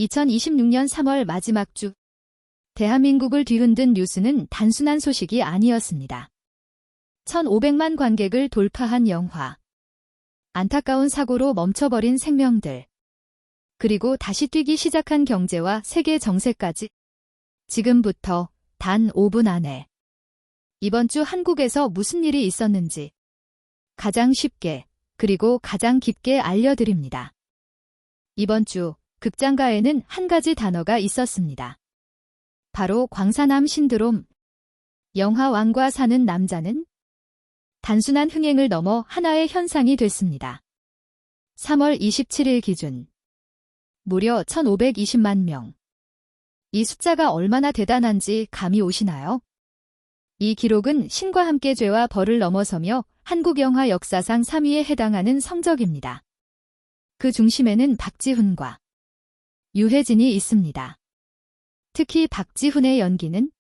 2026년 3월 마지막 주, 대한민국을 뒤흔든 뉴스는 단순한 소식이 아니었습니다. 1,500만 관객을 돌파한 영화. 안타까운 사고로 멈춰버린 생명들. 그리고 다시 뛰기 시작한 경제와 세계 정세까지. 지금부터 단 5분 안에 이번 주 한국에서 무슨 일이 있었는지 가장 쉽게 그리고 가장 깊게 알려드립니다. 이번 주 극장가에는 한 가지 단어가 있었습니다. 바로 광산암 신드롬. 영화 왕과 사는 남자는 단순한 흥행을 넘어 하나의 현상이 됐습니다. 3월 27일 기준 무려 1,520만 명. 이 숫자가 얼마나 대단한지 감이 오시나요? 이 기록은 신과 함께 죄와 벌을 넘어서며 한국 영화 역사상 3위에 해당하는 성적입니다. 그 중심에는 박지훈과 유해진이 있습니다. 특히 박지훈의 연기는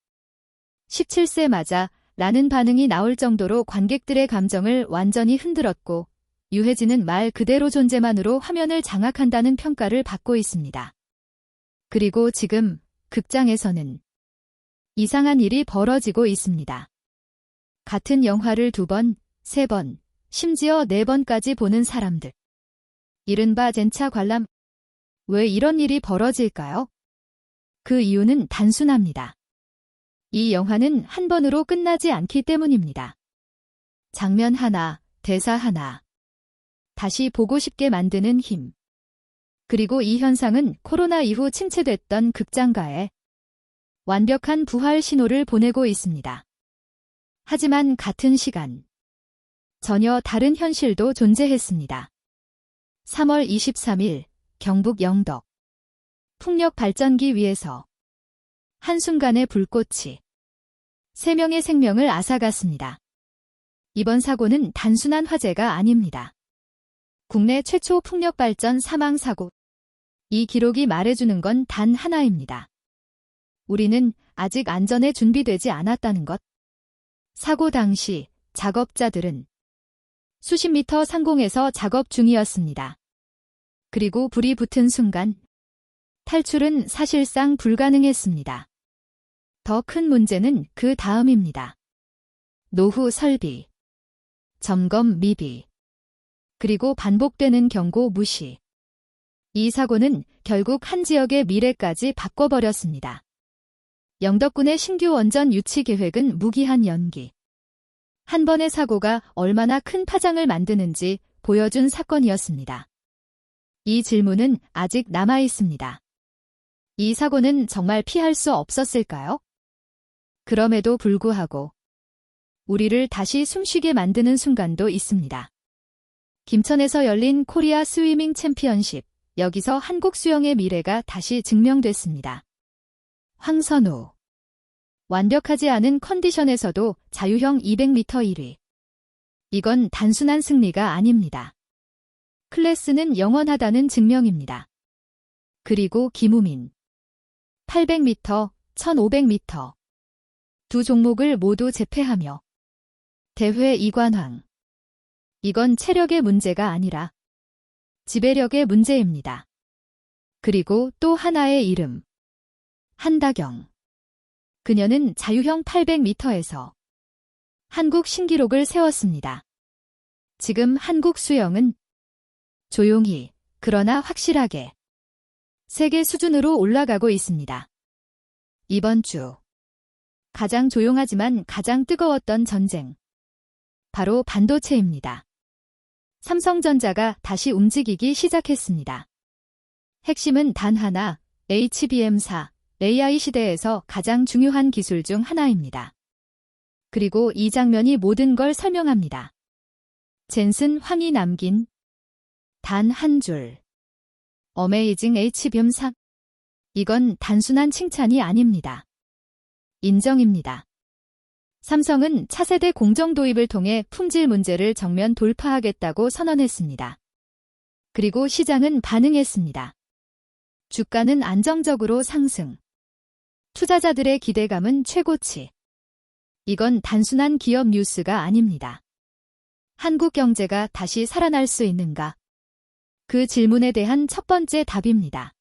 17세 맞아 라는 반응이 나올 정도로 관객들의 감정을 완전히 흔들었고, 유해진은 말 그대로 존재만으로 화면을 장악한다는 평가를 받고 있습니다. 그리고 지금 극장에서는 이상한 일이 벌어지고 있습니다. 같은 영화를 2번, 3번, 심지어 4번까지 보는 사람들. 이른바 젠차 관람. 왜 이런 일이 벌어질까요? 그 이유는 단순합니다. 이 영화는 한 번으로 끝나지 않기 때문입니다. 장면 하나, 대사 하나. 다시 보고 싶게 만드는 힘. 그리고 이 현상은 코로나 이후 침체됐던 극장가에 완벽한 부활 신호를 보내고 있습니다. 하지만 같은 시간, 전혀 다른 현실도 존재했습니다. 3월 23일, 경북 영덕. 풍력 발전기 위에서 한순간의 불꽃이 3명의 생명을 앗아갔습니다. 이번 사고는 단순한 화재가 아닙니다. 국내 최초 풍력 발전 사망 사고. 이 기록이 말해주는 건 단 하나입니다. 우리는 아직 안전에 준비되지 않았다는 것. 사고 당시 작업자들은 수십 미터 상공에서 작업 중이었습니다. 그리고 불이 붙은 순간 탈출은 사실상 불가능했습니다. 더 큰 문제는 그 다음입니다. 노후 설비, 점검 미비, 그리고 반복되는 경고 무시. 이 사고는 결국 한 지역의 미래까지 바꿔버렸습니다. 영덕군의 신규 원전 유치 계획은 무기한 연기. 한 번의 사고가 얼마나 큰 파장을 만드는지 보여준 사건이었습니다. 이 질문은 아직 남아 있습니다. 이 사고는 정말 피할 수 없었을까요? 그럼에도 불구하고 우리를 다시 숨쉬게 만드는 순간도 있습니다. 김천에서 열린 코리아 스위밍 챔피언십. 여기서 한국 수영의 미래가 다시 증명됐습니다. 황선우. 완벽하지 않은 컨디션에서도 자유형 200m 1위. 이건 단순한 승리가 아닙니다. 클래스는 영원하다는 증명입니다. 그리고 김우민. 800m, 1500m. 두 종목을 모두 제패하며 대회 2관왕. 이건 체력의 문제가 아니라 지배력의 문제입니다. 그리고 또 하나의 이름. 한다경. 그녀는 자유형 800m에서 한국 신기록을 세웠습니다. 지금 한국 수영은 조용히, 그러나 확실하게 세계 수준으로 올라가고 있습니다. 이번 주 가장 조용하지만 가장 뜨거웠던 전쟁. 바로 반도체입니다. 삼성전자가 다시 움직이기 시작했습니다. 핵심은 단 하나, HBM4, AI 시대에서 가장 중요한 기술 중 하나입니다. 그리고 이 장면이 모든 걸 설명합니다. 젠슨 황이 남긴 단 한 줄. 어메이징 HBM4. 이건 단순한 칭찬이 아닙니다. 인정입니다. 삼성은 차세대 공정 도입을 통해 품질 문제를 정면 돌파하겠다고 선언했습니다. 그리고 시장은 반응했습니다. 주가는 안정적으로 상승. 투자자들의 기대감은 최고치. 이건 단순한 기업 뉴스가 아닙니다. 한국 경제가 다시 살아날 수 있는가? 그 질문에 대한 첫 번째 답입니다.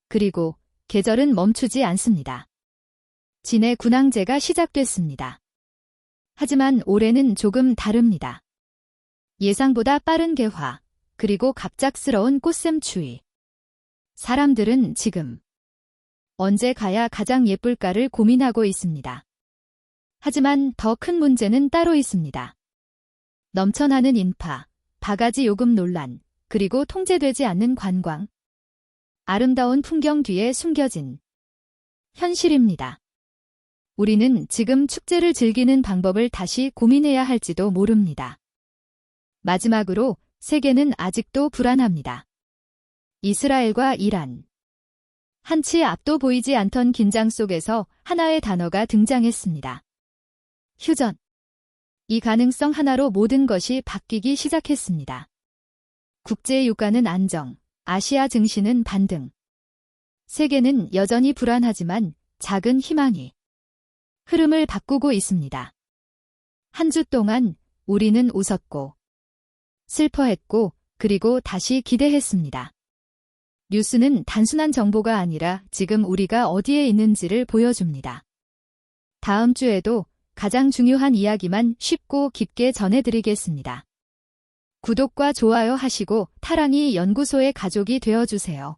그리고 계절은 멈추지 않습니다. 진해 군항제가 시작됐습니다. 하지만 올해는 조금 다릅니다. 예상보다 빠른 개화, 그리고 갑작스러운 꽃샘추위. 사람들은 지금 언제 가야 가장 예쁠까를 고민하고 있습니다. 하지만 더 큰 문제는 따로 있습니다. 넘쳐나는 인파, 바가지 요금 논란, 그리고 통제되지 않는 관광. 아름다운 풍경 뒤에 숨겨진 현실입니다. 우리는 지금 축제를 즐기는 방법을 다시 고민해야 할지도 모릅니다. 마지막으로 세계는 아직도 불안합니다. 이스라엘과 이란. 한치 앞도 보이지 않던 긴장 속에서 하나의 단어가 등장했습니다. 휴전. 이 가능성 하나로 모든 것이 바뀌기 시작했습니다. 국제 유가는 안정, 아시아 증시는 반등. 세계는 여전히 불안하지만 작은 희망이 흐름을 바꾸고 있습니다. 한 주 동안 우리는 웃었고, 슬퍼했고, 그리고 다시 기대했습니다. 뉴스는 단순한 정보가 아니라 지금 우리가 어디에 있는지를 보여줍니다. 다음 주에도 가장 중요한 이야기만 쉽고 깊게 전해드리겠습니다. 구독과 좋아요 하시고 타랑이 연구소의 가족이 되어주세요.